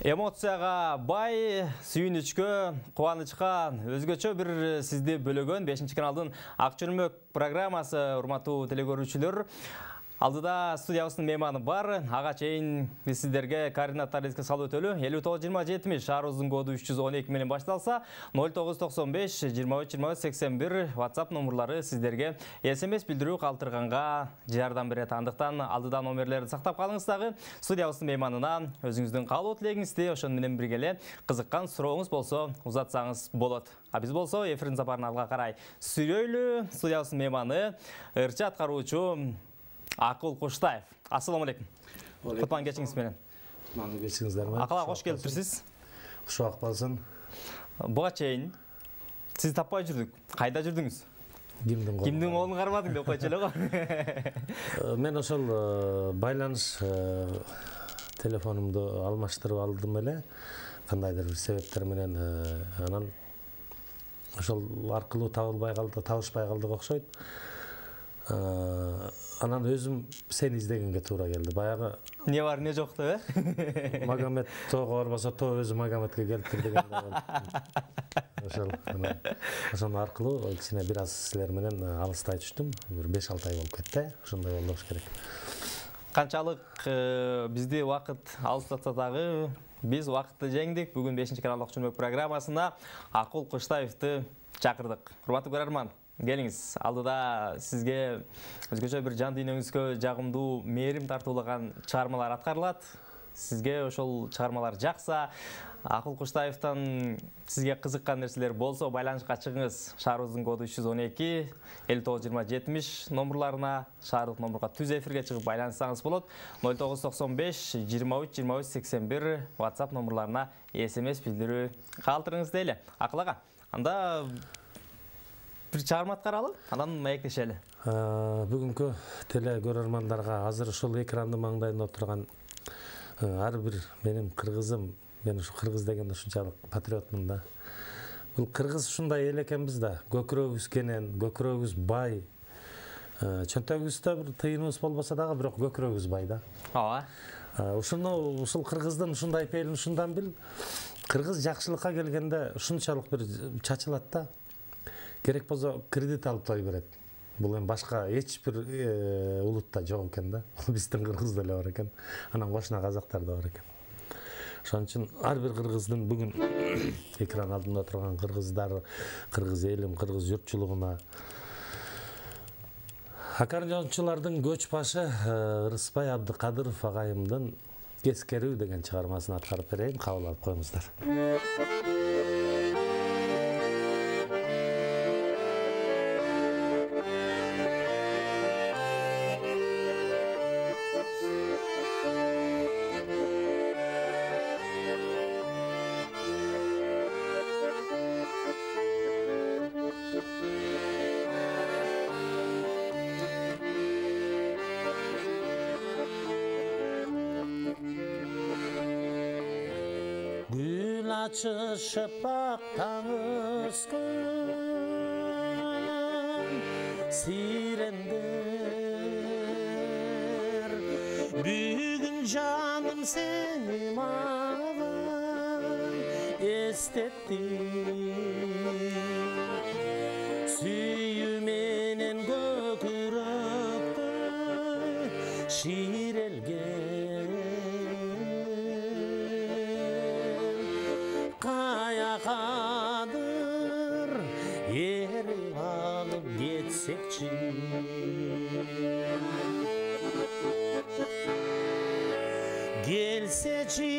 Эмоцияға бай, сүйінішкі, қуанышқа, өзгөчө бір сізді бөлігін 5-ші каналдың Ақчүрмөк программасы, урматтуу телекөрүүчүлөр. Алдыда студиябыздын мейманы бар. Ага чейин биз сиздерге координаттар эске салып өтөлү. 59-20-70 шаарыбыздын коду 312 менен башталса, 0995-23-23-81 WhatsApp номерлары сиздерге SMS билдирүү калтырганга жардам берет. Андыктан алдыда номерлерди сактап калыңыз дагы. Студиябыздын мейманына өзүңүздүн каалоо тилегиңизди ошону менен бирге кызыккан сурооңуз болсо узатсаңыз болот. А биз болсо эфирдин сапарын алга карай сүрөйлү. Студиябыздын мейманы ырчы аткаруучу Акыл Куштаев. Ассаламу алейкум. Кутман кечиңиз менен. Кутман кечиңиздер менен. Акылга кош келипсиз. Ушак болсун. Буга чейин сиз таппай жүрдүк. Кайда жүрдүңүз? Кимдин колун кармадың деп койчу эле го. Мен ошол байланыш телефонумду алмаштырып алдым эле. Кандайдыр бир себептер менен анан ошол аркылуу табылбай калды, табышпай калдык окшойт. Анан өзүм сени издегенге туура келди. Баягы не бар, не жок деп, Магомед тоого барбаса, тоо өзү Магомедке келиптир дегенде ошол аркылуу кичине бир аз силер менен алыстай түштүм. Бир 5-6 ай болуп кетти. Ошондой болуш керек. Канчалык бизди убакыт алыстатса дагы биз убакытты жеңдик. Бүгүн 5-ші канал Ақчүрмөк программасына Акыл Куштаевди чакырдык. Урматтуу көрөрман, келиңиз. Алдыда сизге өзгөчө бир жан дүйнөңүзгө жагымдуу, мээрим тартуулаган чыгармалар аткарылат. Сизге ошол чыгармалар жакса, Акыл Куштаевден сизге кызыккан нерселер болсо, байланышка чыгыңыз. Шаарыбыздын коду 312 59-20-70 номерларына, шаардык номерге түз эфирге чыгып байланышсаңыз болот. 0995-23-23-81 WhatsApp номерларына SMS билдирүү калтырыңыз дейли. Акыл ага, анда bir çağırma atkaralı, анан маектешели. Бүгүнкү теле көрөрмандарга азыр ушул экрандын маңдайында отурган ар бир менин кыргызым, мен ушу кыргыз дегенде ушунчалык патриотмун да. Бул кыргыз ушундай эл экенбиз да, көкүрөгүбүз кенен, көкүрөгүбүз бай. Чөнтөгүбүздө бир тыйыныбыз болбосо дагы, бирок көкүрөгүбүз бай да. Ооба. Ушул кыргыздын ушундай пейилин ушундан бил. Кыргыз жакшылыкка келгенде ушунчалык бир чачылат да. Керек болсо кредит алып той берет. Бул эми башка эч бир улутта жок экен да. Биздин кыргызда эле бар экен. Анан кошуна казактарда бар экен. Ошон үчүн ар бир кыргыздын бүгүн экран алдында турган кыргыздар, кыргыз элим, кыргыз журтчулугуна аккордеончулардын көч башы Ырысбай Абдыкадыров агайымдын Кескерүү деген чыгармасын аткарып берейин, кабыл алып коюңуздар. Şıpak tanışkın sirendir. Bugün canım seni mağın estetti. Süyümenen gökürüktü şirelgen. Kayakadır yeri alıp geçsekçi. Gelseci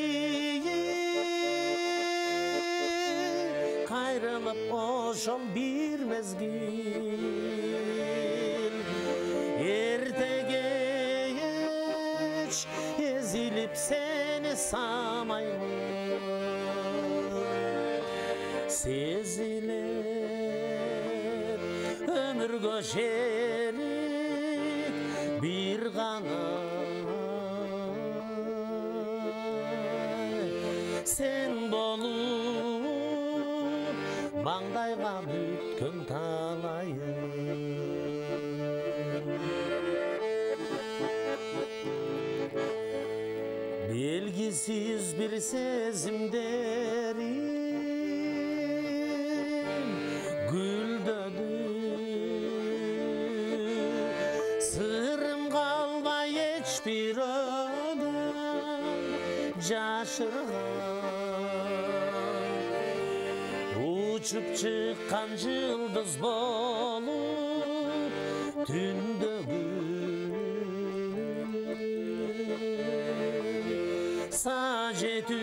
kayrılıp oşol bir mezgil. Ertege geç ezilip seni samayım. Seziler ömür göçerik bir gana. Sen bolup mаңдайга bütkün talayım. Belgi Belgisiz bir sezimlerim güldödü. Sırrım kalmay hiçbir adam jaşırgan. Uçup çıkan yıldız bolup tündögü. Sajetügay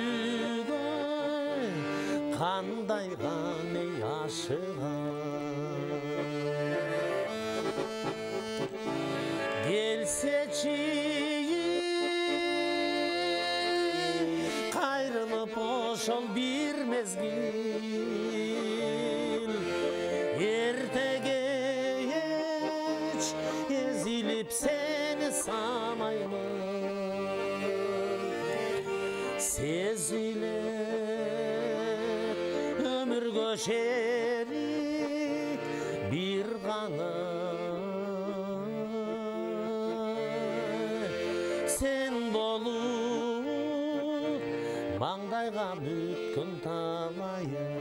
kanday gane yaşıgan. Gelse çiğ kayrılıp oşol bir mezgil. Ertege geç ezilip seni samayman. Seziler ömür göşerik bir gana. Sen bolup mаңдайга бүткөн талайым.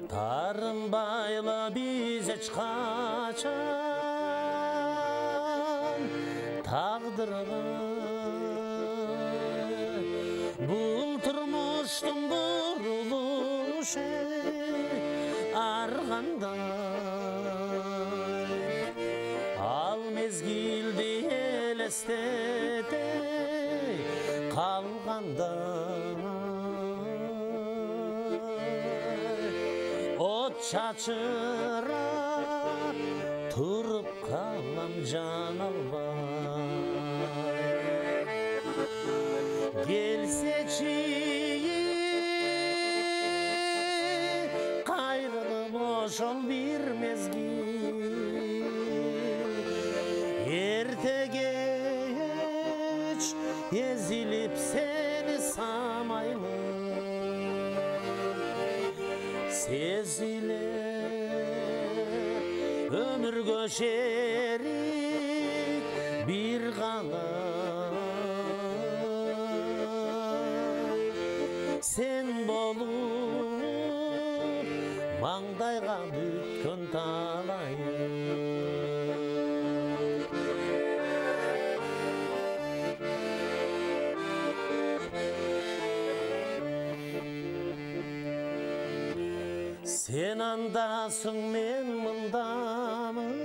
Тарынбайла биз эч качан тагдырга. Бул турмуштун бурулушу ар кандай. Ал мезгилди элестете калганда. От çaçırap turup kalam can albay. Gelse çiğ kayrılıp oşol bir mezgil. Erte geç ezilip seni samayman. Seziler ömür göşerik bir gana. Sen bolup mаңдайга бүткөн талайым. Sen andasың, мен мындамын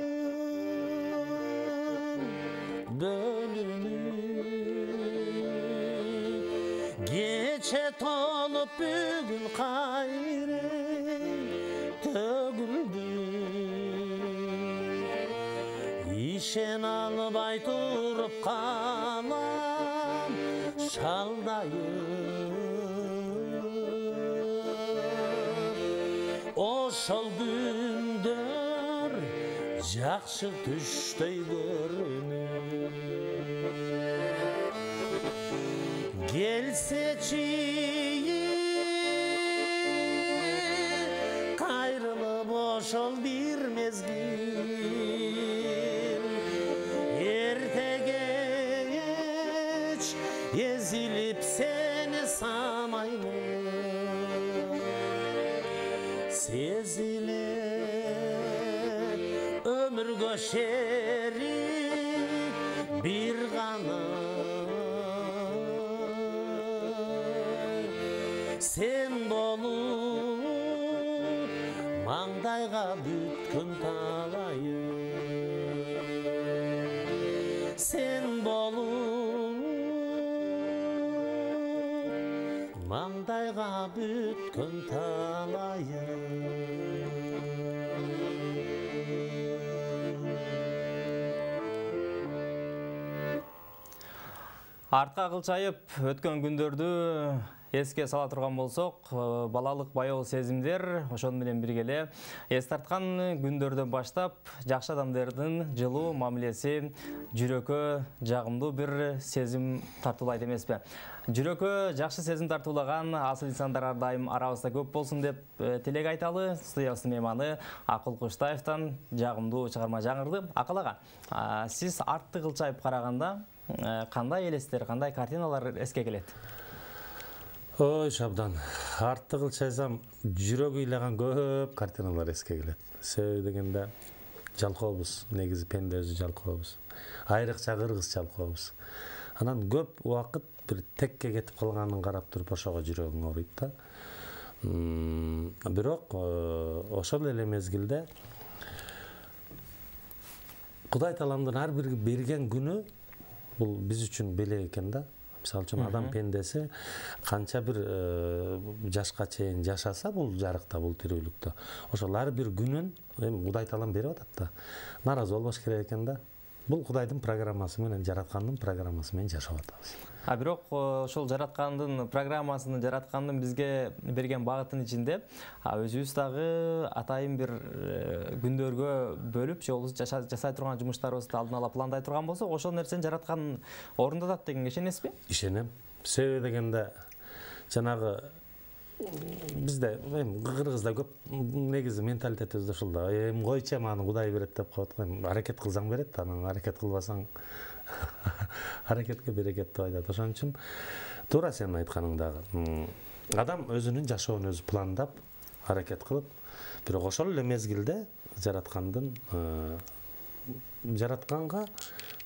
bölünüp. Geçe tolup bugün kayret tөгүлдү. İşen albay turup kalam şaldayım. Oşol gündör jakşı düştey görünür. Gelse çiğ kayrılıp oşol bir mezgil. Erte geç ezilip seni samayman. Seziler ömür göşerik bir gana. Sen bolup mаңдайга бүткөн талайым. Sen bolup mаңдайга бүткөн талайым. Артқа кылчайып өткөн күндөрдү Эске сала турган болсок, балалык баягы сезимдер ошону менен биргеле эс тарткан күндөрдөн баштап жакшы адамдардын жылуу мамилеси жүрөккө жагымдуу бир сезим тартуулайт эмеспи? Жүрөккө жакшы сезим тартуулаган асыл инсандар ар дайым арабызда көп болсун деп тилек айталы. Студиябыздын мейманы Акыл Куштаевтан жагымдуу чыгарма жаңырды. Акыл ага, сиз артты кылчайып караганда кандай элестер, кандай картиналар эске келет? Ой, Шабдан, артты кылчайсам, жүрөк ыйлаган көп картиналар эске келет. Себеби дегенде жалкообуз, негизи пенде өзү жалкообуз. Айрыкча кыргыз жалкообуз. Анан көп убакыт бир текке кетип калганын карап туруп ошого жүрөгүң ооруйт да. Бирок ошол эле мезгилде Кудай Тааламдын ар бир берген күнү бул биз үчүн белек экен да. Мисалы үчүн адам пендеси канча бир жашка чейин жашаса бул жарыкта, бул тирүүлүктө, ошол ар бир күнүн эми Кудай Таалам берип атат да. Наразы болбош керек экен да. Бул Кудайдын программасы менен, жараткандын программасы менен жашап атабыз. Бирок ошол жараткандын программасын, жараткандын бизге берген багытын ичинде өзүбүз дагы атайын бир күндөргө бөлүп, жолубузду жасай турган жумуштарыбызды алдын ала пландай турган болсок, ошол нерсени жараткан орундатат дегенге ишенесизби? Ишенем. Себеби дегенде жанагы бизде кыргызда көп негизи менталитетибизде ушул да. Койчу маны Кудай берет деп коет го. Аракет кылсаң берет, анан аракет кылбасаң аракетке берекет деп айтат. Ошон үчүн туура сенин айтканыңдагы. Адам өзүнүн жашоонун өзү пландап, аракет кылып, бирок ошол эле мезгилде жаратканга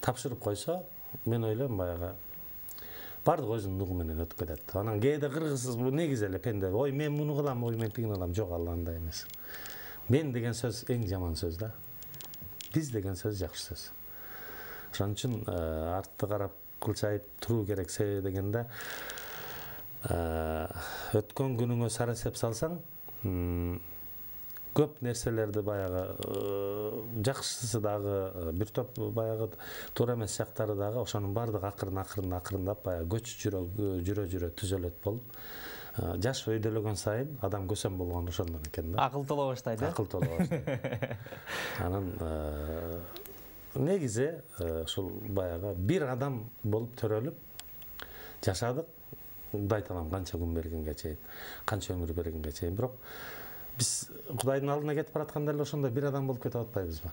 тапшырып койсо, мен ойлойм баягы бардык өзүнүн нугу менен өтүп кетет. Анан кээде кыргыз негизи эле пенде, ой мен муну кылам, ой мен тигини кылам, жок, ал андай эмес. Мен деген сөз эң жаман сөз да. Биз деген сөз жакшы сөз. Ошон үчүн артты карап кылчайып туруу керек. Себеби дегенде өткөн күнүңө сара эсеп салсаң, көп нерселерди баягы жакшысы дагы, бир топ баягы туура эмес жактары дагы ошонун баардыгы акырындап баягы көч жүрө түзөлөт болуп, жаш өйдөлөгөн сайын адам көсөм болгон ошондон экен да. Акыл толо баштайт, Акыл толо баштайт. Анан негизи ушул баягы бир адам болуп төрөлүп жашадык. Кудай Таалам канча күн бергенге чейин, канча өмүр бергенге чейин, бирок биз Кудайдын алдына кетип баратканда эле ошондой бир адам болуп кетип атпайбызбы?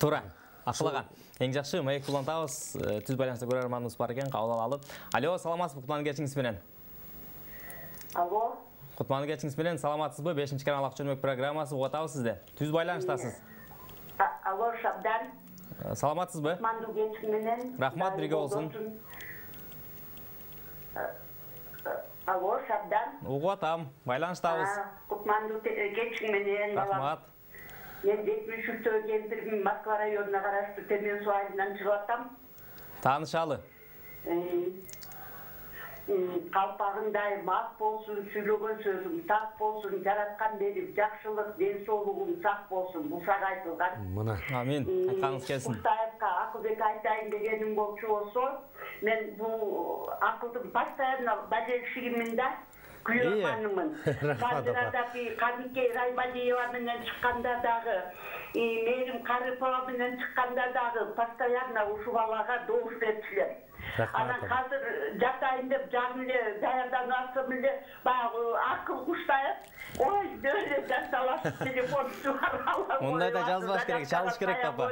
Туура. Акыл ага, эң жакшы маек улантабыз. Түз байланышта көрөрманыбыз бар экен, кабыл алалы. Алло, саламатсызбы? Кутман кечиңиз менен. Алло. Кутман кечиңиз менен, саламатсызбы? 5-чи каналга чөнмөк программасы угуп атабыз сизди. Түз байланыштасыз. Алло, Шабдан. Саламатсызбы? Кутмандуу кечиң менен. Рахмат, бирге болсун. Алло, Шабдан. Угуп атам, байланыштабыз. Кутмандуу кечиң менен. Рахмат. Мен 73 кемпирмин, Москва районуна караштуу Темен суу айылынан чыгып атам. Таанышалы. Калпагыңдай ак болсун, сүйлөгөн сөзүң так болсун, жараткан берип жакшылык, ден соолугуң сак болсун. Бушак айтылган. Мына. Амин. Айтканыңыз келсин. Куштаевка Акылбек айтайын дегеним болчу болсо, мен бул Акылдын постоянно болельшигимин да, күйөрманымын. Базарадагы Камике Райбалиева менен чыкканда дагы, Мерим Карипова менен чыкканда дагы постоянно ушул балага добуш берчүлөр. Анан азыр жатайын деп жаңы эле даярданып эле баягы Акыл Куштаев, ой дөөлө жасалат телефон чыгарып алам. Мындайда жазбаш керек, чалыш керек апа.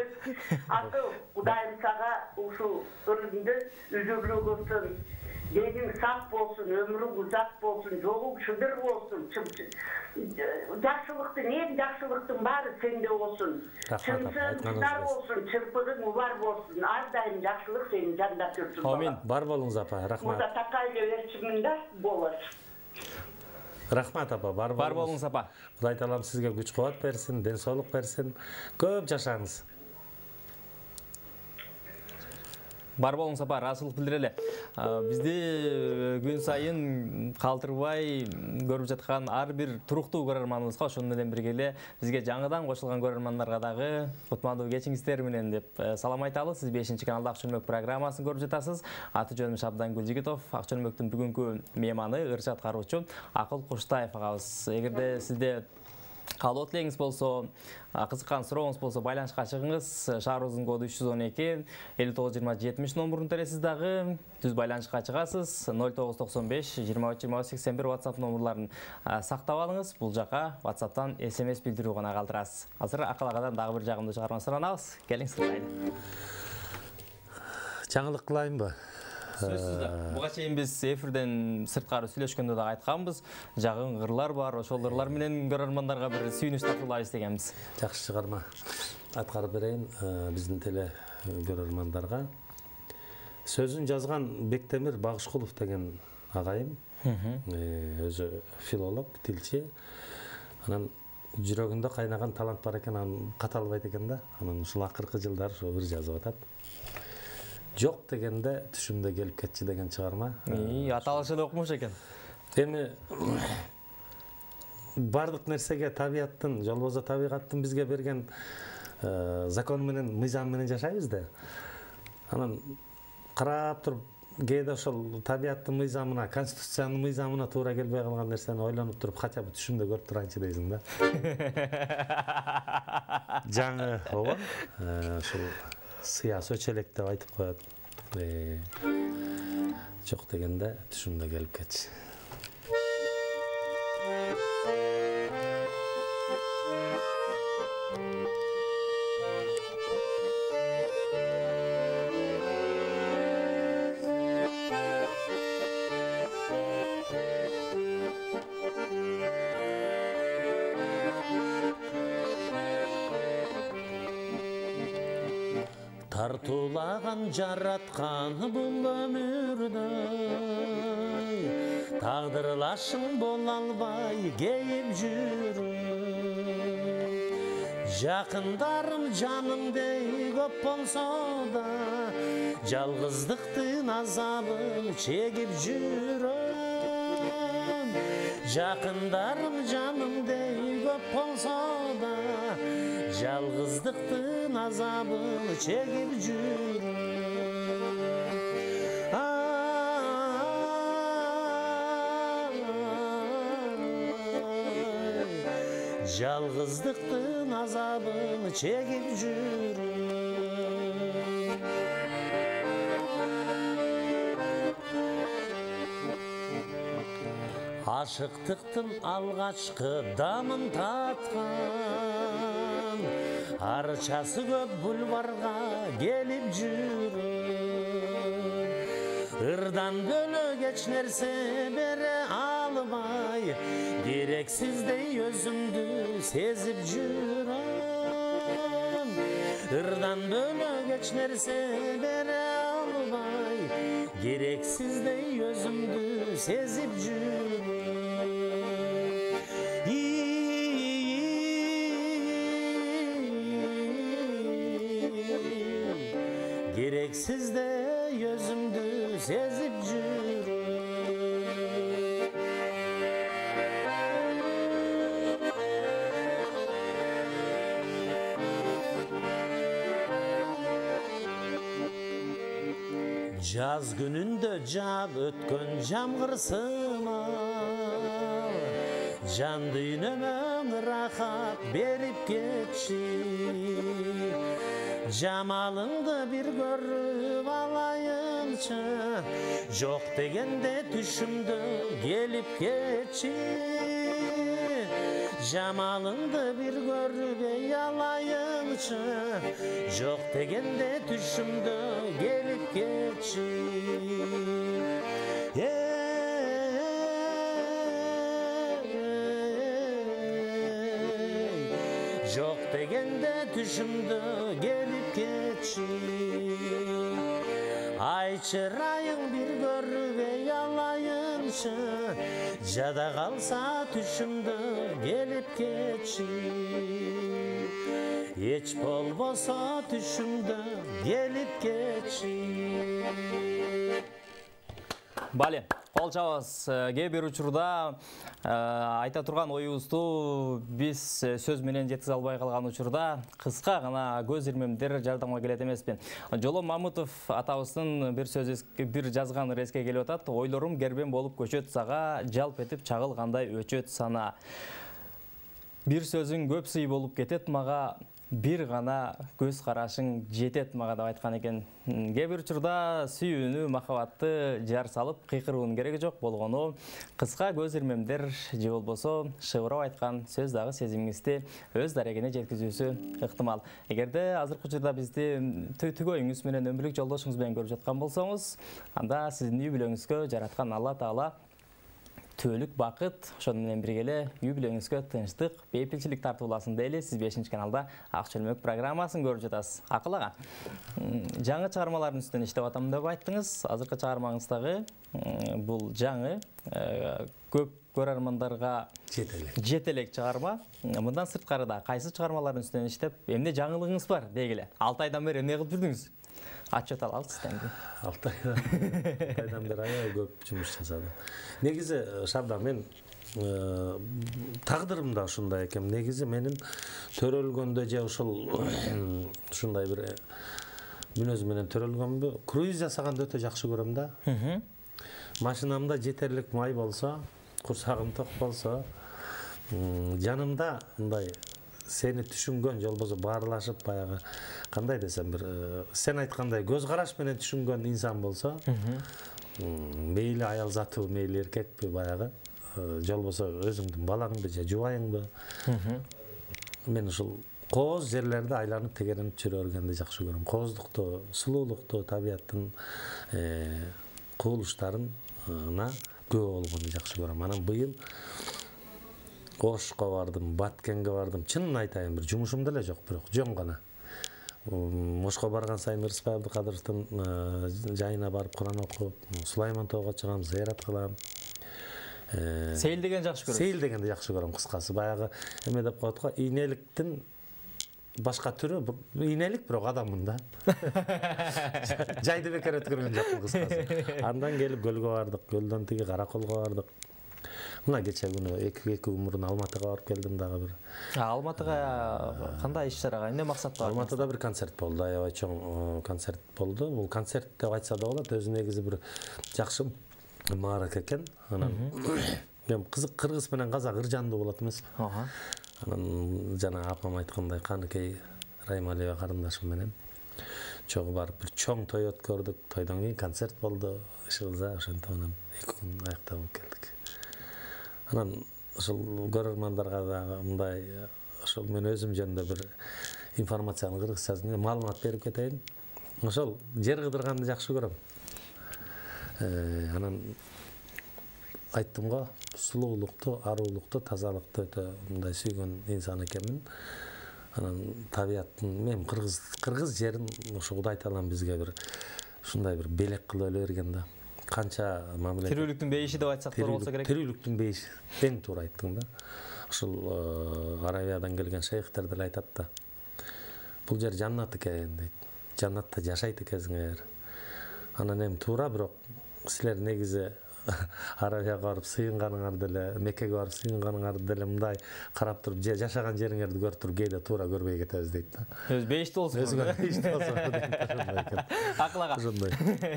Акыл, Кудайым сага ушул өмүрүңдү үзүлүгөсүн, денің сақ болсын, өмірің ұзақ болсын, жолың шыдыр болсын. Жақсылықтың, ең жақсылықтың бары сенде болсын. Шынсың шыдар болсын, чырпырың ұлар болсын. Ардайым жақсылық сенің жанда тұрсын. Амин. Бар болыңыз апа, рахмат. Мұнда тақайлы вершімінде болыр. Рахмат апа, бар болыңыз апа. Құдай Таалам сізге күч қуат берсін, денсаулық берсін. Көп жашаңыз. Бар болыңыз апа, разылық білдірелі. Бизди күн сайын калтырбай көрүп жаткан ар бир туруктуу көрөрманыбызга ошону менен бирге эле бизге жаңыдан кошулган көрөрмандарга дагы кутмандуу кечиңиздер менен деп салам айталы. Сиз 5-каналда Ак чөлмөк программасын көрүп жатасыз. Аты жөнүм Шабдан Гүлжигитов. Ак чөлмөктүн бүгүнкү мейманы ырча аткаруучу Акыл Куштаев агабыз. Эгерде сизде каалоо тилегиңиз болсо, кызыккан сурооңуз болсо байланышка чыгыңыз. Шаарыбыздын коду 312 592070 номурун тересиз дагы түз байланышка чыгасыз. 0995 23-23-81 WhatsApp номурларын сактап алыңыз. Бул жака WhatsApp'тан SMS билдирүү гана калтырасыз. Азыр Акыл агадан дагы бир жагымдуу чыгарма суранабыз. Келиңиз кылайлы. Жаңылык кылайынбы? Буга чейин биз эфирден сырткары сүйлөшкөндө да айтканбыз, жагын ырлар бар, ошол ырлар менен көрөрмандарга бир сүйүнүч тартуулайбыз дегенбиз. Жакшы чыгарма аткарып берейин биздин теле көрөрмандарга. Сөзүн жазган Бектемир Багышкулов деген агайым, өзү филолог, тилчи. Анан жүрөгүндө кайнаган талант бар экен, анан ката албайт экен да. Анан ушул акыркы жылдары ошо ыр жазып атат. Жок дегенде түшүмдө келип кетчи деген чыгарма. Аталышы да окумуш экен. Эми бардык нерсеге табияттын, жолбозо табигаттын бизге берген закон менен, мыйзам менен жашайбыз да. Анан карап туруп, кээде ошол табияттын мыйзамына, конституциянын мыйзамына туура келбей калган нерсени ойлонуп туруп, хотя бы түшүмдө көрүп турайынчы дейсиң да. Жаңы, ооба. Ушул сыясы өчелек деп айтып коет. Жок дегенде түшүмдө келип кетчи. Тартуулаган жараткан бул өмүрдө тагдырлашың боло албай кейип жүрөм. Жакындарым жанымдей көп болсо да жалгыздыктын азабын чегип жүрөм. Жакындарым жанымдей көп болсо да жалгыздыктын азабын чегип жүрөм. Жалгыздыктын азабын чегип жүрөм. Ашыктыктын алгачкы дамын таткан арчасы көп бульварга келип жүрөм. Ырдан бөлөк эч нерсе бере албай керексиздей өзүмдү сезип жүрөм. Ырдан бөлөк эч нерсе бере албай керексиздей өзүмдү сезип жүрөм. Керексиздей өзүмдү сезип жүрөм. Жаз күнүндө жаап өткөн жамгыр сымал жан дүйнөмө рахат берип кетчи. Жамалыңды бир көрүп алайынчы, жок дегенде түшүмдө келип кетчи. Жамалыңды бир көрүп алайынчы, жок дегенде түшүмдө келип кетчи. Жок дегенде түшүмдө келип кетчи. Ай чырайың бир көрүп алайынчы, жада калса түшүмдө келип кетчи. Эч болбосо түшүмдө келип кетчи. Бале, кол чабабыз. Кээ бир учурда айта турган оюбузду биз сөз менен жеткизе албай калган учурда кыска гана көз ирмемдер жардамга келет эмеспи. Жоло Мамутов атабыздын бир сөз бир жазганыр эске келип атат. Ойлорум гербен болуп көчөт сага, жалп этип чагылгандай өчөт сана. Бир сөзүң көп сый болуп кетет мага, бир гана көз карашың жетет мага деп айткан экен. Кээ бир учурда сүйүүнү, махабатты жар салып кыйкыруунун кереги жок болгону, кыска көз ирмемдер же болбосо шыбырап айткан сөз дагы сезимиңизди өз дарегине жеткизүүсү ыктымал. Эгерде азыркы учурда бизди төгөйүңүз менен өмүрлүк жолдошуңуз менен көрүп жаткан болсоңуз, анда сиздин үй бүлөңүзгө жараткан Алла Таала түөлүк бакыт, ошону менен биргеле үй бүлөңүзгө тынчтык, бейпилчилик тартууласын дейли. Сиз 5-каналда Ак чөлмөк программасын көрүп жатасыз. Акыл ага, жаңы чыгармалардын үстүнөн иштеп атам деп айттыңыз. Азыркы чыгармаңыздагы бул жаңы көп көрөрмандарга жете элек чыгарма. Мындан сырткары да кайсы чыгармалардын үстүнөн иштеп, эмне жаңылыгыңыз бар дегиле. 6 айдан бери эмне кылып жүрдүңүз? Отчет алалы сизден. 6 айдан бери аябай көп жумуш жасадым. Негизи Шабда, мен тагдырым да ушундай экен. Негизи менин төрөлгөндө же ушундай бир мүнөз менен төрөлгөнбү, круиз жасаганды өтө жакшы көрөм да. Машинамда жетерлик май болсо, курсагым ток болсо, жанымда мындай сени түшүнгөн, же болбосо баарлашып баягы кандай десем бир сен айткандай көз караш менен түшүнгөн инсан болсо, мейли аял заты, мейли эркекпи баягы, же болбосо өзүңдүн балаңды же жубайыңды, мен ушул кооз жерлерди айланып тегеренип жүрө бергенди жакшы көрөм. Кооздукту, сулуулукту, табияттын кубулуштарына күбө болгонду жакшы көрөм. Анан быйыл Ошко бардым, Баткенге бардым. Чынын айтайын, бир жумушум деле жок, бирок жөн гана. Ошко барган сайын Ырысбай Абдыкадыровдун жайына барып Куран окуп, Сулайман тоого чыгам, зыярат кылам. Сейилдеген жакшы көрөм. Сейилдегенди жакшы көрөм, кыскасы. Баягы эме деп коет го,ийнеликтин башка түрү,ийнелик бирок адаммын да. Жайды бекер өткөргөн жокмун, кыскасы. Андан келип көлгө бардык, көлдөн тиги Караколго бардык. Мына кече күнү 2 мурун Алматыга барып келдим дагы бир. Алматыга кандай иш-чарага, эмне максатта? Алматыда бир концерт болду, аябай чоң концерт болду. Бул концерт деп айтса да болот, өзү негизи бир жакшы маарак экен. Анан мен кызык кыргыз менен казак ыржандуу болот эмеспи? Анан жана апам айткандай Каныкей Раймалиева карындашым менен чогуу барып бир чоң той өткөрдүк. Тойдон кийин концерт болду. Ишылза ошентип анан 2 күн аякта болуп келдик. Анан ошол көрөрмандарга да мындай ошол мен өзүм жөнүндө бир информацияны кыргызча маалымат берип кетейин. Ошол жер кыдырганды жакшы көрөм. Анан айттым го, сулуулукту, арулукту, тазалыкты өтө мындай сүйгөн инсан экенмин. Анан табияттын, мен кыргыз жерин ошо Кудай Таалам бизге бир ушундай бир белек кылып эле берген да. Канча мамиле. Тирүүлүктүн бейиши деп айтсак туура болсо керек. Тирүүлүктүн бейиши, тең туура айттың да. Ушул Аравиядан келген шейхтер деле айтат да. Бул жер жаннат экен дейт. Жаннатта жашайт экенсиңер. Анан эми туура, бирок силер негизи Аравияга барып сыйынганыңар деле, Меккеге барып сыйынганыңар деле мындай карап туруп, жашаган жериңерди көрүп туруп, кээде туура көрбөй кетебиз дейт да. Өз бейишти болсун. Өзүңөр бейишти болсун. Акыл ага.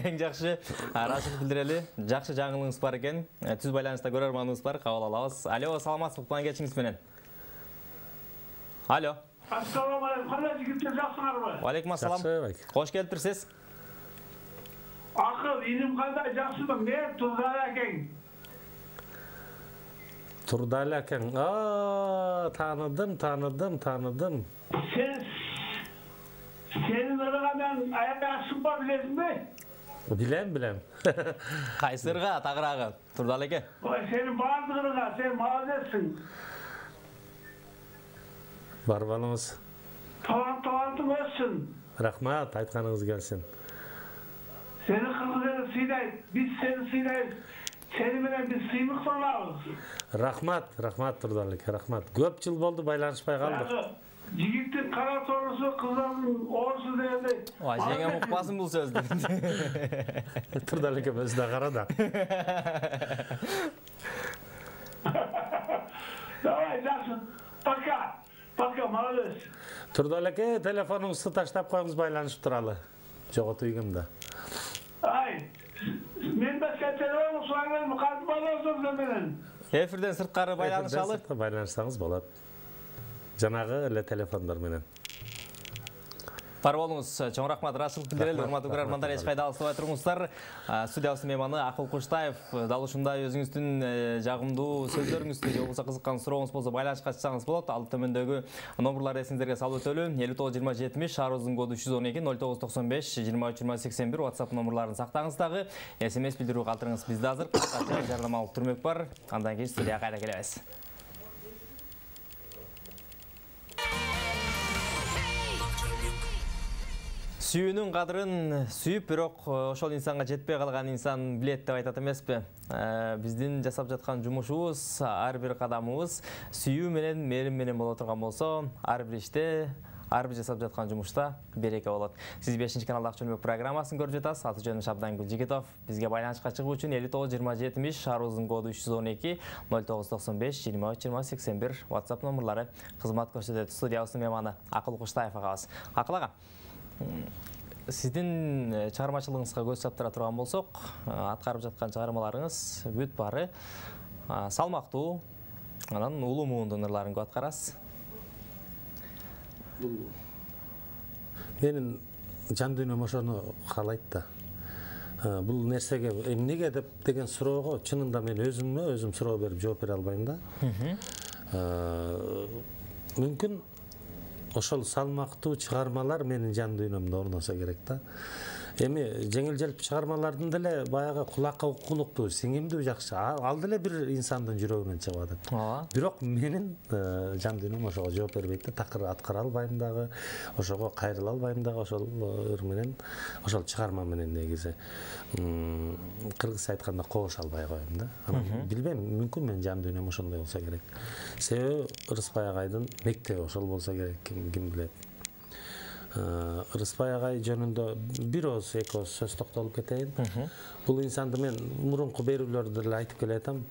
Эң жакшы ыраазычылык билдирели. Жакшы жаңылыгыңыз бар экен. Түз байланышта көрөрманыбыз бар, кабыл алабыз. Алло, саламатсызбы, кутман кечиңиз менен. Алло. Ассаламу алейкум. Кандай жигиттер, жакшыңарбы? Алейкум ассалам. Кош келиптирсиз. Акыл, иним кандай, жакшымы? Мен Турдали акең. Турдали акең. Таныдым. Сенин ырыган аябай ашым бар, билесиңби? Билем. Кайсы ырга, тагырагы, Турдали аке? Ой, сенин баардык ырыга, сен молодецсиң. Бар балыңыз. Талантың өссүн. Рахмат, айтканыңыз келсин. Сени кыргыз ели сыйдайт, биз сени сыйдайбыз. Сени менен биз сыймыктанабыз. Рахмат, Турдали аке, рахмат. Көп жыл болду байланышпай калдык. Жигиттин кара торусу, кыздардын орусу дегендей. Ой, жеңем укпасын бул сөздү. Турдалеке өзү да кара да. Давай, жакшы. Пока. Пока, молодец. Турдалеке телефонуңузду таштап коюңуз, байланышып туралы. Жоготуп ийгем Ай, мен башка телефон сұраймын, қазір байланысыңыз менен. Эфирден сырткары байланыш алып. Сыртқа байланышсаңыз болот. Жанагы эле телефондар менен. Бар болуңуз, чоң рахмат, Рашыл билдирели, урматтуу көрөрмандар, эч кайда алыстабай туруңуздар. Студиябыздын мейманы Акыл Куштаев, дал ушундай өзүңүздүн жагымдуу сөздөрүңүздү же болбосо кызыккан сурооңуз болсо байланышка чыксаңыз болот. Ал төмөндөгү номерларды эсиңиздерге салып өтөлү. 592070 шаарыбыздын коду 312 0995 23 WhatsApp номерларын сактаңыз дагы. SMS билдирүү калтырыңыз бизде азыр. Кыскача жардамалык түрмөк бар. Андан кийин студияга кайра келебиз. Сүйүүнүн кадырын сүйүп, бирок ошол инсанга жетпей калган инсан билет деп айтат эмеспи? Биздин жасап жаткан жумушубуз, ар бир кадамыбыз сүйүү менен, мээрим менен боло турган болсо, ар бир иште, ар бир жасап жаткан жумушта береке болот. Сиз 5-каналдагы чөнбөк программасын көрүп жатасыз. Аты жөнүм Шабдан Гүлжигитов. Бизге байланышка чыгуу үчүн 592070 шаарыбыздын коду 312 0995 23 WhatsApp номерлары кызмат көрсөтөт. Студиябыздын мейманы Акыл Куштаев агабыз. Акыл ага, сиздин чыгармачылыгыңызга көз чаптыра турган болсок, аткарып жаткан чыгармаларыңыз бүт бары салмактуу, анан улуу муунду ырларын көп аткарасыз. Менин жан дүйнөм ошону каалайт да. Бул нерсеге эмнеге деген суроого чынында мен өзүм суроо берип жооп бере албайм да. Мүмкүн ошол салмактуу чыгармалар менин жан дүйнөмдө орносо керек да. Эми жеңил желп чыгармалардын деле баягы кулакка уккулуктуу, сиңимдүү жакшы. Ал деле бир инсандын жүрөгүнөн чыгып атат. Бирок менин жан дүйнөм ошого жооп бербейт да, такыр аткара албайм дагы, ошого кайрыла албайм дагы, ошол менен, ошол чыгарма менен негизи. Кыргызча айтканда кобуша албай коем да. Билбейм, мүмкүн менин жан дүйнөм ошондой болсо керек. Себеби Ырыспай агайдын мектеби ошол болсо керек, ким билет. Ырыспай агай жөнүндө бир ооз, эки ооз сөз токтолуп кетейин. Бул инсанды мен мурунку берүүлөрдө эле айтып келатам.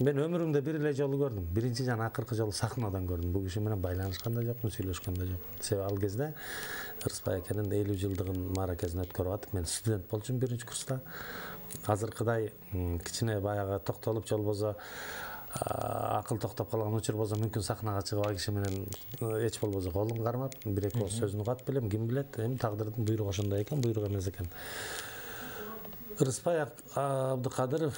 Мен өмүрүмдө бир эле жолу көрдүм. Биринчи жана акыркы жолу сахнадан көрдүм. Бул киши менен байланышкан да жокмун, сүйлөшкөн да жокмун. Себеби ал кезде Ырыспай акенин 50 жылдыгын мааракесин өткөрүп атып, мен студент болчумун 1-курста. Азыркыдай кичине баягы токтолуп же болбосо акыл токтоп калган учур болсо мүмкүн сахнага чыгып ал киши менен эч болбосо колун кармап, бир-эки ооз сөзүн угат белем, ким билет, эми тагдырдын буйругу ошондой экен, буйрук эмес экен. Ырыспай Абдыкадыров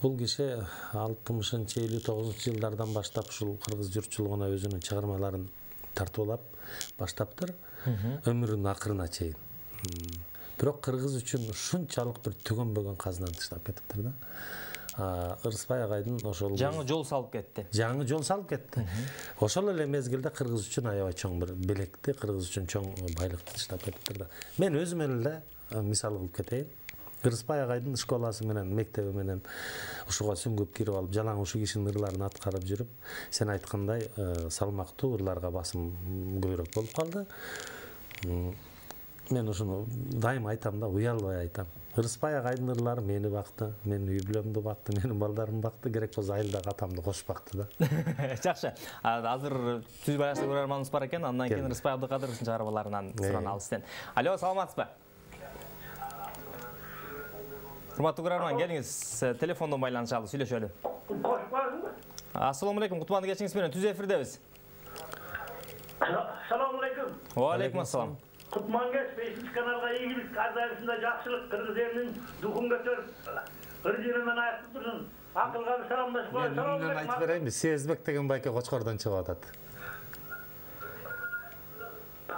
бул киши 60-59 жылдардан баштап ушул кыргыз журтчулугуна өзүнүн чыгармаларын тартуулап баштаптыр, өмүрүнүн акырына чейин. Бирок кыргыз үчүн ушунчалык бир түгөнбөгөн казынаны таштап кетиптир да. Ырыспай агайдын ошол жаңы жол салып кетти. Жаңы жол салып кетти. Ошол эле мезгилде кыргыз үчүн аябай чоң бир белекти, кыргыз үчүн чоң байлыкты таштап кетиптир да. Мен өзүм эле мисал кылып кетейин. Ырыспай агайдын школасы менен, мектеби менен ушуга сүңгүп кирип алып, жалаң ушу кишинин ырларын аткарып жүрүп, сен айткандай салмактуу ырларга басым көбүрөөк болуп калды. Мен ушуну дайыма айтам да, уялбай айтам. Ырыспай агайдын ырлары мени бакты, менин үй бүлөмдү бакты, менин балдарымды бакты, керек болсо айылдагы атамды кошуп бакты да. Жакшы. Азыр түз байланышта көрөрманыбыз бар экен, андан кийин Ырыспай Абдыкадыровдун чыгармаларынан суранабыз сизден. Алло, саламатсызбы? Урматтуу көрөрман, келиңиз, телефондон байланышалы, сүйлөшөлү. Кошпадыңбы? Ассаламу алейкум, кутманды кечиңиз менен түз эфирдебиз. Саламу алейкум. Ва алейкум ассалам. Кутмангес 5-каналга ийгилик, ардайысында жакшылык, кыргыз элинин духун көтөрүп, ыржынынан аяктып турsun. Акылга bir саламдашып коет. Саламу алейкум. Айтып берейинби, Сезбек деген байке Кочкордон чыгып атат.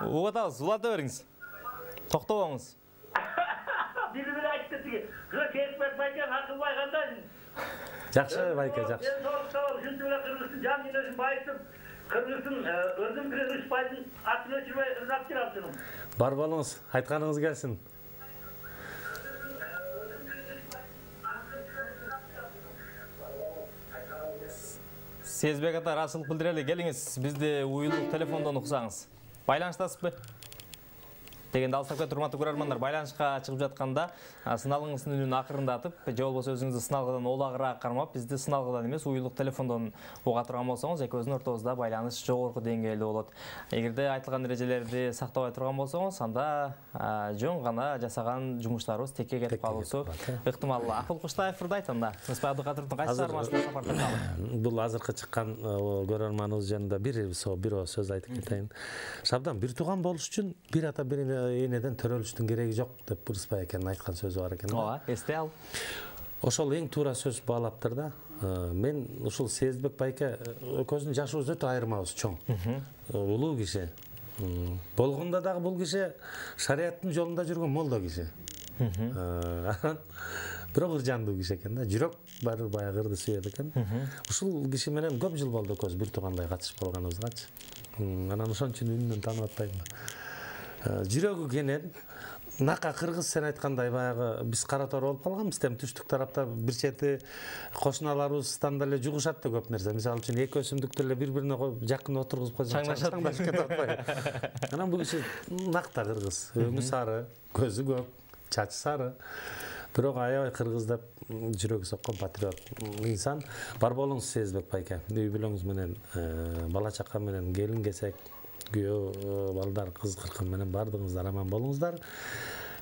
Угуп атабыз, улата бериңиз. Токтобоңуз. Бири айтты тиги. Сезбек байке Акылбай кандай? Жакшы байке, жакшы. Сен соруктап, ушинтип эле кыргыздын жан дүйнөсүн байытып, кыргыздын өзүм бир Ырыспайдын атын өчүрбөй ырзап жүрөм. Бар болуңуз, айтканыңыз келсин. Сезбек ата, расылық білдірелі, келіңіз, бізде уйылдық телефондан ұқсаңыз. Байланыштасып бе? Дегенде алыстап кетіп урматтуу көрөрмандар, байланышқа шығып жатқанда сыналғыңыздың үнін ақырындатып, же болбосо өзүңүздү сыналгыдан олагыраак кармап, бизди сыналгыдан эмес, уюлдук телефондон уга турган болсоңуз, экөөбүздүн ортобузда байланыш жогорку деңгээлде болот. Эгерде айтылган эрежелерди сактабай турган болсоңуз, анда жөн гана жасаган жумуштарыбыз текке кетип калуусу ыктымал. Акыл Куштаев ырдайт анда. Сынысбай Абдыкадыровдун кайсы чыгармасында сапар тарталы? Бул азыркы чыккан көрөрманыбыз жөнүндө бир сөз айтып кетейин. Шабдан бир тууган болуш үчүн бир ата бир энеден төрөлүштүн кереги жок деп Ырысбай экенин айткан сөзү бар экен. Ооба, эсте ал. Ошол эң туура сөз баалаптыр да. Мен ушул Сезбек байке экөөбүздүн жашыбыз өтө айырмабыз чоң. Улуу киши. Болгондо дагы бул киши шариаттын жолунда жүргөн молдо киши. Бирок ыржандуу киши экен да. Жүрөк баары баягы ырды сүйөт экен. Ушул киши менен көп жыл болду экөөбүз бир туугандай катышып калганыбызгачы. Анан ошон үчүн үнүнөн таанып атпайм. Жүрөгү кенен нака кыргыз сен айткандай баягы биз кара тор болуп калганбыз, тем түштүк тарапта бир чети кошуналарыбыздан деле жугушат да көп нерсе. Мисалы үчүн эки өсүмдүктү эле бири-бирине жакын отургузуп койсоң чаңдашып кетип атпайбы. Анан бул киши накта кыргыз, өңү сары, көзү көк, чачы сары. Бирок аябай кыргыз деп жүрөгү соккон патриот инсан. Бар болуңуз Сезбек байке. Үй бүлөңүз менен, бала чака менен, келин кесек, күйөө балдар, кыз кыркын менен бардыгыңыздар аман болуңуздар.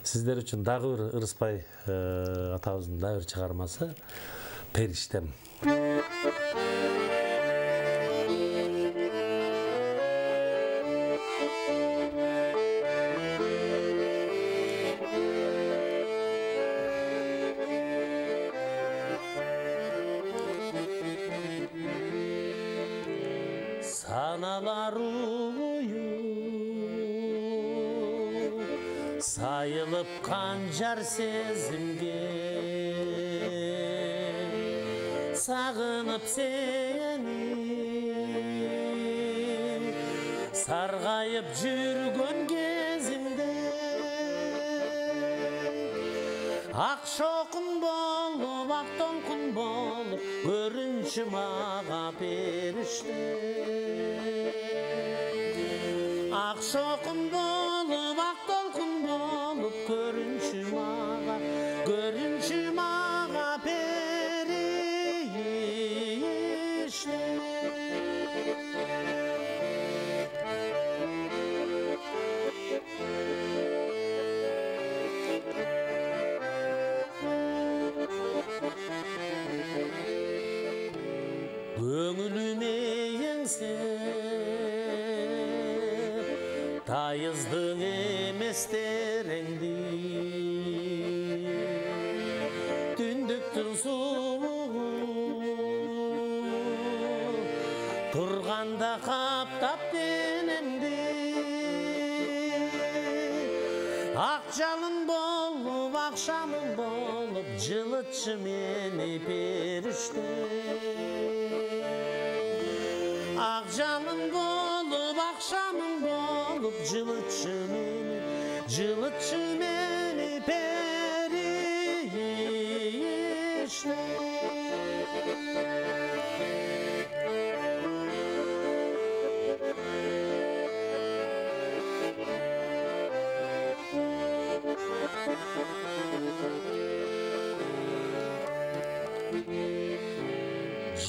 Сиздер үчүн дагы бир Ырысбай атабыздын дагы бир чыгармасы Периштем. Sayılıp kancar sezimge, sağınıp seni, sargayıp жүргөн кезimde, ak şokun bolup, ak dolkun bolup, görünçü mağa perişte. Ak şokun bolup, ak dolkun bolup, görünçü mağa perişte. Көңіліме еңсеп тайыздың еместереңді, түндіктің суығы тұрғанда қаптап денемді, ақ жалын болып, ақшамын болып, жылытшы мені періште. Ақ жалын болып, ақшамын болып, жылытшы мені періште.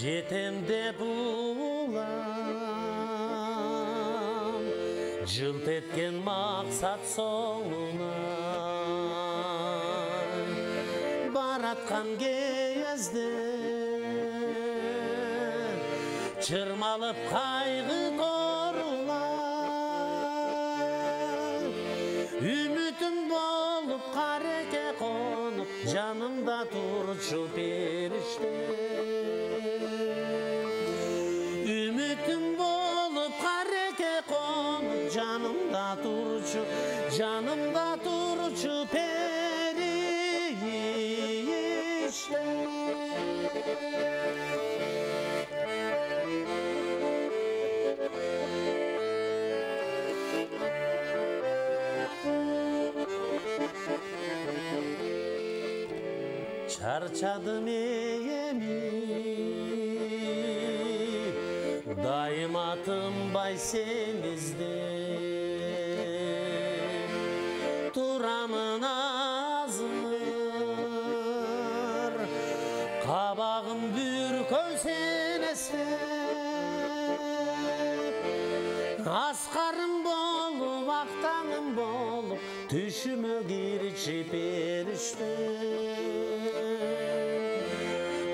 Жетем деп улам, жылт еткен мақсат соңынан, баратқан кезде чырмалып қайғы торулар, үмітім болып қареке қонып, жанымда тұршы періште. Ümitim bolup kareke konup, canımda turçu perişte. Çarçadım eyemi, Dayıma tınbay semizde Turamın azır Kabağım bürköy senesep Askarım bolup, aktanım bolup Düşümü girişip erişte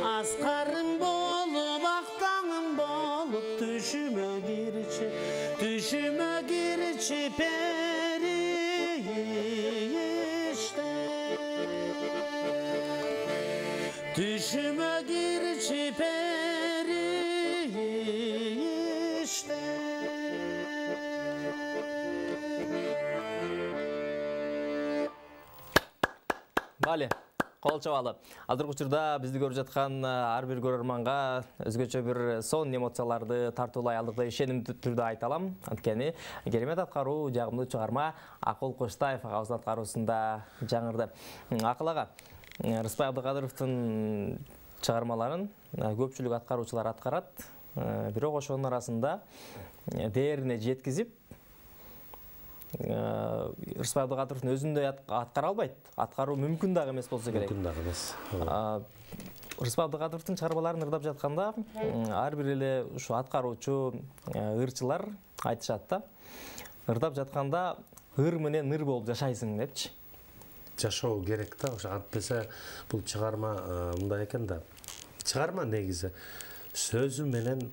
Askarım bolup, aktanım bolup Düşümü girişip erişte Düşümü girişip erişte Бали, кол чабалы. Азыркы учурда бизди көрүп жаткан ар бир көрөрманга өзгөчө бир сонун эмоцияларды тартуулай алдык деп ишенимдүү түрдө айта алам. Анткени керемет аткаруу, жагымдуу чыгарма Акыл Коштаев агабыздын аткаруусунда жаңырды. Акыл ага, Рыспай Абдыкадыровдун чыгармаларын көпчүлүк аткаруучулар аткарат. Бирок ошонун арасында дээрине жеткизип Рыспай Абдыкадыровдун өзүндөй аткара албайт. Аткаруу мүмкүн дагы эмес болсо керек. Мүмкүн дагы эмес. Рыспай Абдыкадыровдун чыгармаларын ырдап жатканда ар бир эле ушу аткаруучу ырчылар айтышат да. Ырдап жатканда ыр менен ыр болуп жашайсың депчи. Жашоо керек да, ошо антпесе бул чыгарма мындай экен да. Чыгарма негизи сөзү менен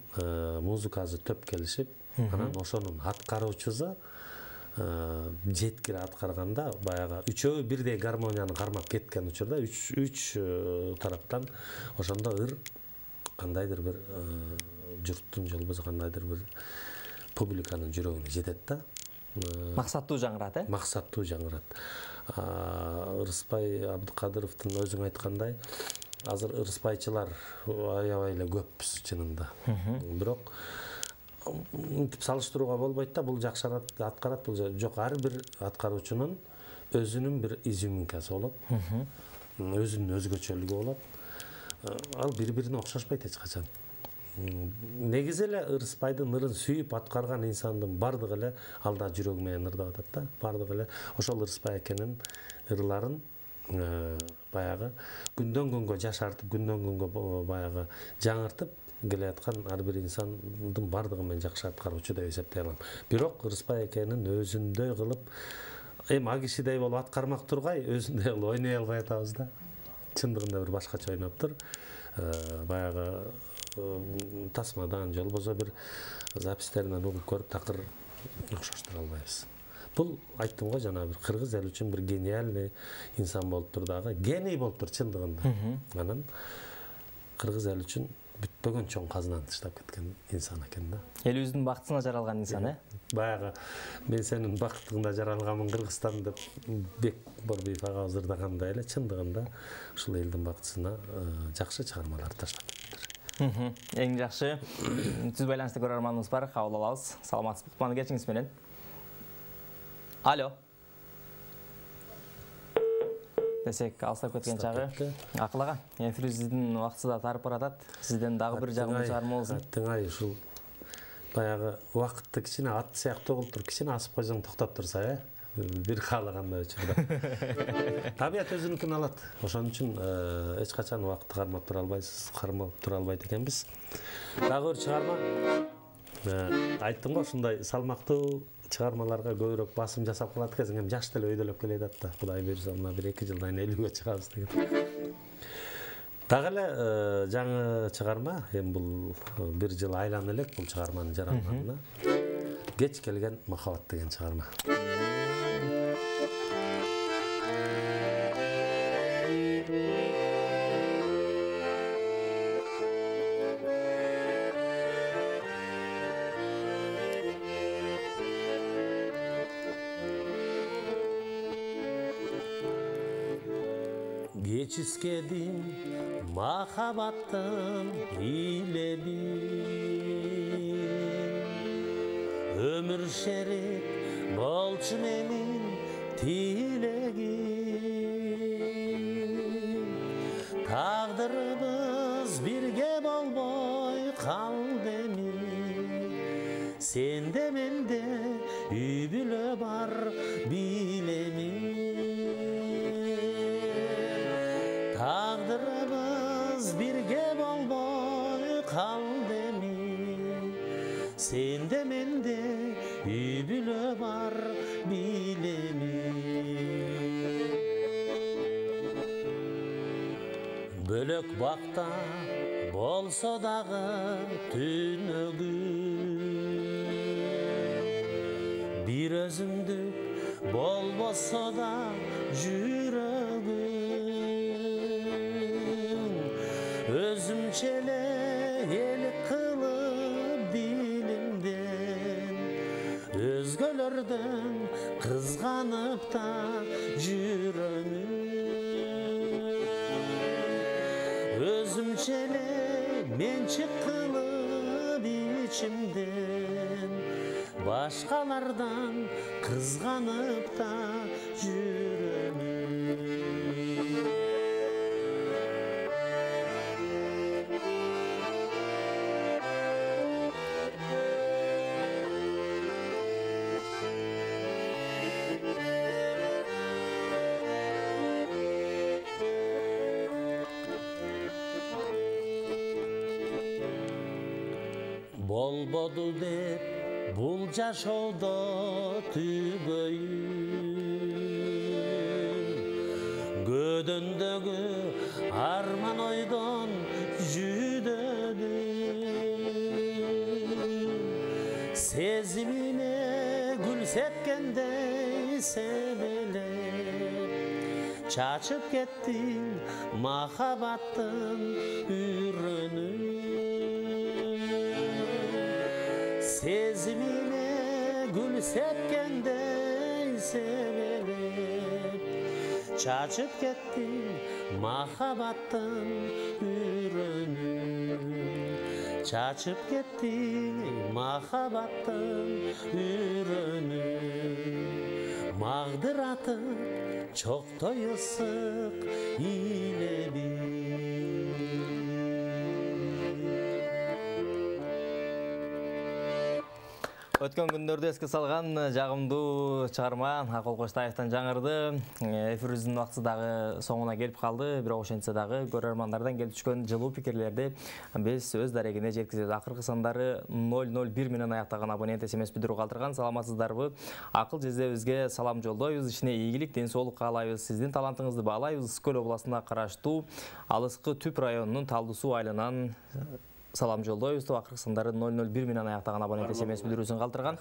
музыкасы төп келишип, анан ошонун аткаруучусу жеткире аткарганда баягы үчөө бирдей гармонияны кармап кеткен учурда үч тараптан ошондо ыр кандайдыр бир журттун же болбосо кандайдыр бир публиканын жүрөгүнө жетет да. Максаттуу жаңырат, Максаттуу жаңырат. Рыспай Абдыкадыровдун өзүң айткандай, азыр ырыспайчылар аябай эле көппүз чынында. Бирок салыштырууга болбойт да, бул жакшы аткарат, бул жок. Ар бир аткаруучунун өзүнүн бир изюминкасы болот. Өзүнүн өзгөчөлүгү болот. Ал бири-бирине окшошпойт эч качан. Негизи эле Рыспайдын ырын сүйүп аткарган инсандын бардыгы эле алда жүрөгү менен ырдап атат да. Бардыгы эле ошол Рыспай экенин ырларын баягы күндөн күнгө жашартып, күндөн күнгө баягы жаңыртып келаткан ар бир инсандын бардыгы менен жакшы аткаруучу деп эсептей алам. Бирок Рыспай экенин өзүндөй кылып, эми а кишидей болуп аткармак тургай, өзүндөй кылып ойной албай атабыз да. Чындыгында бир башкача ойноп тур. Баягы тасмадан же болбосо бир запистеринен угуп көрүп такыр окшоштура албайбыз. Бул айттым го жана бир кыргыз эл үчүн бир гениальный инсан болуп тур дагы, гений болуп тур чындыгында. Анан кыргыз эл үчүн бүтпөгөн чоң казынаны таштап кеткен инсан экен да. Элибиздин бактысына жаралган инсан, Баягы мен сенин бактыңда жаралганмын Кыргызстан деп Бек Борбиев агабыз ырдагандай эле чындыгында ушул элдин бактысына жакшы чыгармалар таштап кетиптир. Эң жакшы түз байланышта көрөрманыбыз бар, кабыл алабыз. Саламатсызбы, кутман кечиңиз менен. Алло. Десек, алыстап кеткен чагы. Акыл ага, эфир сиздин убактысында тарып баратат. Сизден дагы бир жагымдуу чыгарма болсун. Тыңай, ушул баягы убакытты кичине ат сыяктуу кылып туруп, кичине асып койсоң токтоп турса, бир каалагандай учурда. Табият өзүнүкүн алат. Ошон үчүн эч качан убакытты кармап тура албайсыз, кармап тура албайт экенбиз. Дагы бир чыгарма. Айттым го, ушундай салмактуу чыгармаларга көбүрөөк басым жасап калат экенсиң, эми жаш деле өйдөлөп келет да. Кудай буйрса, мына 1-2 жылдан 50ге чыгабыз деген. Дагы эле жаңы чыгарма, эми бул 1 жыл айлана элек бул чыгарманын жаралганына. Кеч келген махабат деген чыгарма. Geç iskedim mahabattın iledim Ömür şerik bolçu menin tilegim Tağdırımız birge bolboy kaldı emin Сенде менде үй бүлө бар билемин. Тағдырыбыз бірге болбой қалды эми. Сенде менде үй бүлө бар билемин. Бөлөк бақта болсо дагы түнөгү, бир өзүмдүк болбосо да жүрөгүм, өзүмчө эле эл кылып дилимден, өзгөлөрдөн кызганып да жүрөмүн. Özümçe ele mençik kılıp içimden, başkalardan kızganıp da жүрөмүn. Болбоду деп бул жашоодо түгөйүм, көдөндөгү арман ойдон жүдөдүм. Сезимине гүл сепкендей себелеп, чачып кеттиң махабаттын үрөнүн. Sezimine gül sepkendey sebelep, çaçıp kettin mahabattın ürünün. Çaçıp kettin mahabattın ürünün. Mağdıratın çok toyusuk ilebi. Өткен күндерде еске салған жағымдуу чыгарма Акыл Коштаевтан жаңырды. Эфирибиздин убакыты дагы соңуна келип калды. Бирок ошентсе дагы көрөрмандардан келип түшкөн жылуу пикирлерди биз өз дарегине жеткизебиз. Акыркы сандары 001 менен аяктаган абонент СМС билдирүү калтырган. Саламатсыздарбы? Акыл жездебизге салам жолдойбуз. Ишине ийгилик, ден соолук каалайбыз. Сиздин талантыңызды баалайбыз. Ысык-Көл областына караштуу Алыскы Түп районунун Талдуу Суу айылынан салам жолдойбуз. Акыркы сандары 001 менен аяктаган абонент СМС билдирүүсүн калтырган.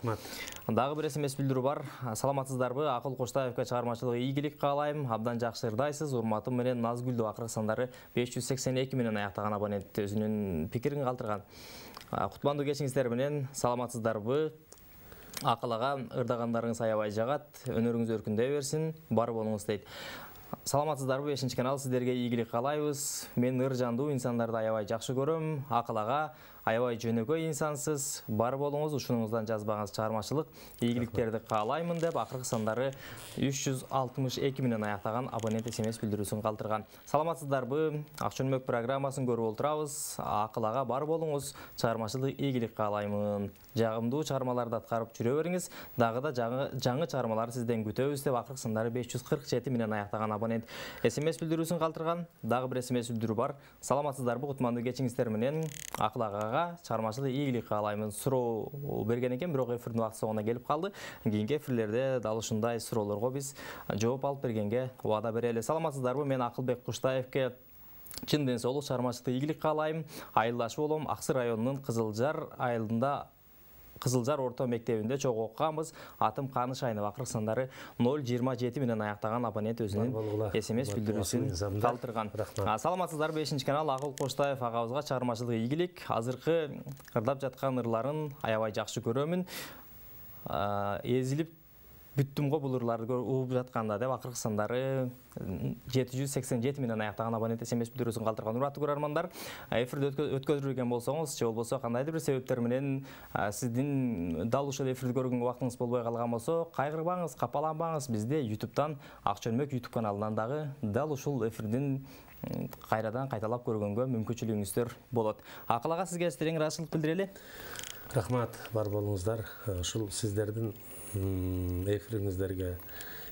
Дагы бир СМС билдирүү бар. Саламатсыздарбы? Акыл Коштаевке чыгармачылыгы ийгилик каалайм. Абдан жакшы ырдайсыз. Урматым менен Назгүлдү. Акыркы сандары 582 менен аяктаган абонент өзүнүн пикирин калтырган. Кутмандуу кечиңиздер менен саламатсыздарбы? Акыл ага, ырдагандарыңыз аябай жагат. Өнөрүңүз өркүндөй берсин. Бар болуңуз дейт. Саламатсыздарбы? 5-чи канал сиздерге ийгилик каалайбыз. Мен ыр жандуу инсандарды аябай жакшы көрөм. Акыл ага, аябай жөнөкөй инсансыз. Бар болуңуз, ушунуңуздан жазбаңыз чыгармачылык ийгиликтерди каалаймын деп акыркы сандары 362 менен аяктаган абонент СМС билдирүүсүн калтырган. Саламатсыздарбы? Акчөнмөк программасын көрүп отурабыз. Акыл ага, бар болуңуз, чыгармачылык ийгилик каалаймын. Жагымдуу чыгармаларды аткарып жүрө бериңиз. Дагы да жаңы чыгармаларды сизден күтөбүз деп акыркы сандары 547 менен аяктаган абонент СМС билдирүүсүн калтырган. Дагы бир СМС билдирүү бар. Саламатсыздарбы? Кутмандуу кечиңиздер менен Акыл ага чыгармачылык ийгилик каалаймын. Суроо берген экен, бирок эфирдин убакыты соңуна келип калды. Кийинки эфирлерде дал ушундай суроолорго биз жооп алып бергенге убада берели. Саламатсыздарбы? Мен Акылбек Куштаевке чын ден соолук, чыгармачылык ийгилик каалайм. Айылдашы болом. Аксы районунун Кызылжар айылында Кызылжар орто мектебинде чогуу окуганбыз. Атым Каныш Айнов. Акыркы сандары 027 менен аяктаган абонент өзүнүн СМС билдирүүсүн калтырган. Саламатсыздарбы? 5-чи канал Акыл Коштаев агабызга чыгармачылык ийгилик. Азыркы ырдап жаткан ырларын аябай жакшы көрөмүн. Эзилип бүттүм го бул ырларды угуп жатканда деп акыркы сандары 787 менен аяктаган абонент СМС билдирүүсүн калтырган. Урматтуу көрөрмандар, эфирди өткөзүлгөн болсоңуз, же болбосо кандайдыр бир себептер менен сиздин дал ушул эфирди көргөнгө убактыңыз болбой калган болсо, кайгырбаңыз, капаланбаңыз. Бизде YouTube'дан Акчөнмөк YouTube каналынан дагы дал ушул эфирдин кайрадан кайталап көргөнгө мүмкүнчүлүгүңүздөр болот. Акыл ага, сизге терең ыраазычылык билдирели. Рахмат, бар болуңуздар. Ушул сиздердин эфириңиздерге,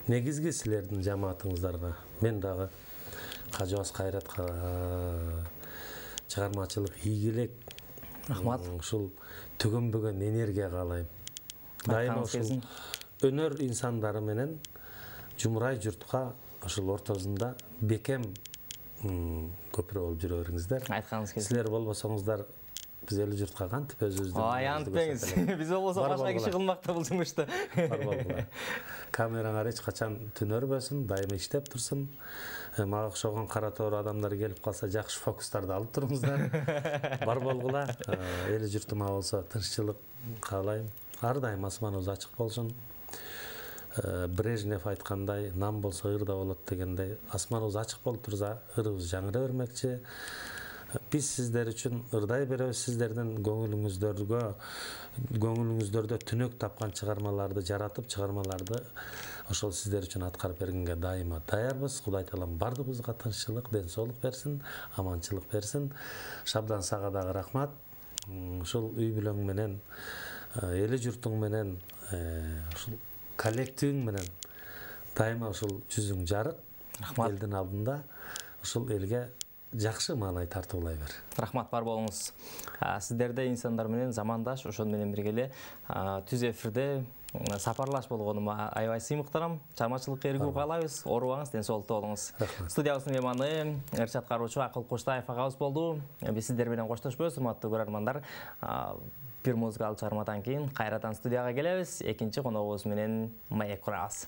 негизги силердин жамаатыңыздарга мен дагы кажыбас кайратка чыгармачылык ийгилик, рахмат. Ушул төгөнбөгөн энергия каалайм. Дайыма ушул өнөр инсандары менен жумурай журтка ушул ортосунда бекем көпүрө болуп жүрө бериңиздер. Айтканыңыз келсин. Силер болбосоңуздар биз эле журтка кантип өзүбүздүн Аянтпеңиз. Биз болбосо башка киши кылмакта бул жумушты. Бар болгула. Камераңар эч качан түнөрбөсүн, дайыма иштеп турсун. Мага окшогон кара тоор адамдар келип калса, жакшы фокустарды алып туруңуздар. Бар болгула. Эл журтума болсо тынччылык каалайм. Ар дайым асманыбыз ачык болсун. Брежнев айткандай, нам болсо ырда болот дегендей, асманыбыз ачык болуп турса, ырыбыз жаңыра бермекчи. Биз сиздер үчүн ырдай беребиз, сиздердин көңүлүңүздөрдө түнөк тапкан чыгармаларды жаратып, чыгармаларды ошол сиздер үчүн аткарып бергенге дайыма даярбыз. Кудай таалам бардыгыбызга тынччылык, ден соолук берсин, аманчылык берсин. Шабдан сага дагы рахмат. Ушул үй бүлөң менен, эли журтуң менен, ушул коллективиң менен дайыма ушул жүзүң жарык. Рахмат. Элдин алдында ушул элге жакшы маанай тартуулай бер. Рахмат, бар болуңуз. Сиздерде инсандар менен замандаш, ошон менен биргеле түз эфирде сапарлаш болгонума аябай сыймыктанам. Чармачылыкка эргүү каалайбыз. Оорубаңыз, ден соолукта болуңуз. Студиябыздын мейманы ырчы аткаруучу Акыл Куштаев агабыз болду. Биз сиздер менен коштошпойбуз, урматтуу көрөрмандар. Бир музыкалык чыгармадан кийин кайрадан студияга келебиз. Экинчи коногубуз менен маек курабыз.